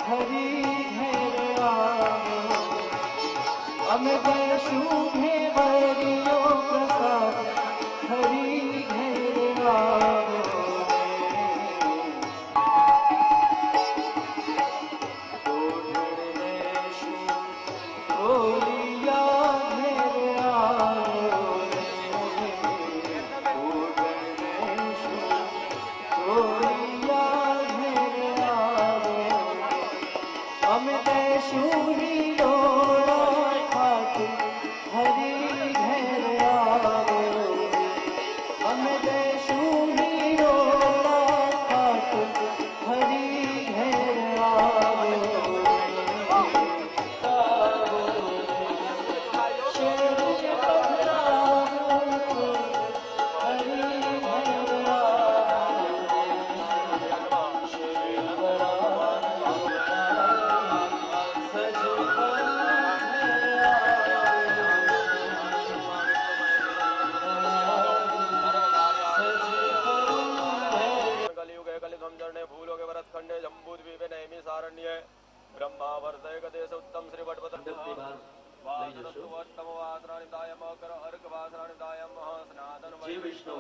हरि घेर आवो, अमित शुभे हरियो प्रसाद हरि घेर आवो। ओलिया घेर आवो, ओलिया घेर आवो, अमित शूरी डोरा ठाकुर हरि घेर आवो, अमित शूरी डोरा ठाकुर हरि घेर आवो। ब्रह्मावर्तय गदेश उत्तम श्री वटपत्र वासरस्तुवत्तम वासराणिदाय मकर अर्क वासराणिदाय महास्नातन जय विष्णु।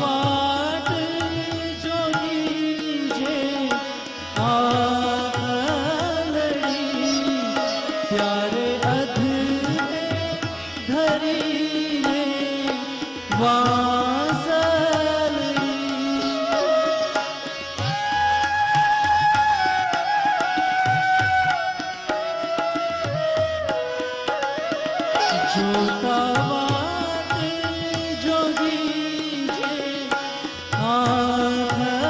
वाट जोगी जे आलड़ी प्यारे अध धरी ने वासली जोता वाट जोगी जे आलड़ी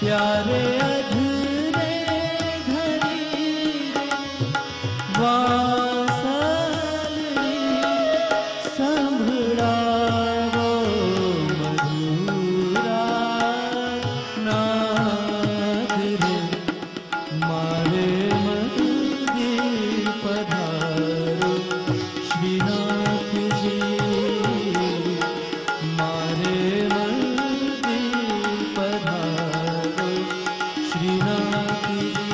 प्यारे अधरे धरी वासली संभळावो मधुरा नाद रे मारे मंदिर पधारो श्रीनाथ जी मारे मंदिर पधारो श्रीनाथ जी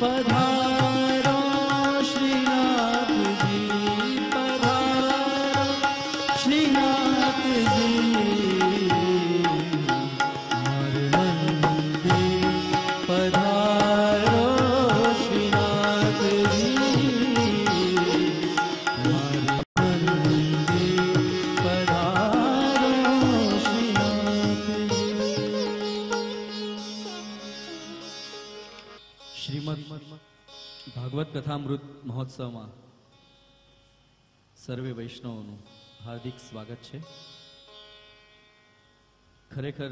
पधारो श्रीनाथ जी पधारो श्रीनाथ जी मारे मंदिर पधारो श्रीनाथ जी मारे मंदिर पधारो श्रीनाथ जी। શ્રીમદ ભાગવત કથામૃત મહોત્સવમાં સર્વે વૈષ્ણવોનું હાર્દિક સ્વાગત છે. ખરેખર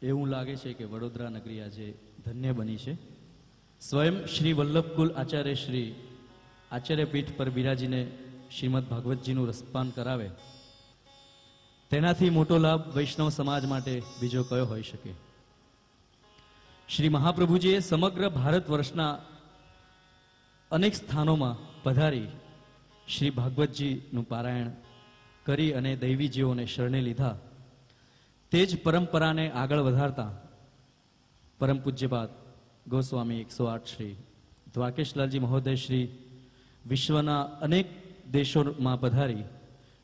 એવું લાગે છે કે વડોદરા નગરી આજે ધન્ય બની છે. સ્વયં શ્રી વલ્લભકુલ આચાર્ય શ્રી આચાર્યપીઠ પર બિરાજીને શ્રીમદ ભાગવતજીનું રસપાન કરાવે તેનાથી મોટો લાભ વૈષ્ણવ સમાજ માટે બીજો કયો હોઈ શકે. શ્રી મહાપ્રભુજીએ સમગ્ર ભારત વર્ષના અનેક સ્થાનોમાં પધારી શ્રી ભાગવતજીનું પારાયણ કરી અને દૈવી જીવોને શરણે લીધા. તે જ પરંપરાને આગળ વધારતા પરમ પૂજ્યપાદ ગોસ્વામી 108 શ્રી દ્વારકેશલાલજી મહોદય શ્રી વિશ્વના અનેક દેશોમાં પધારી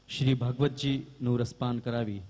શ્રી ભાગવતજીનું રસપાન કરાવી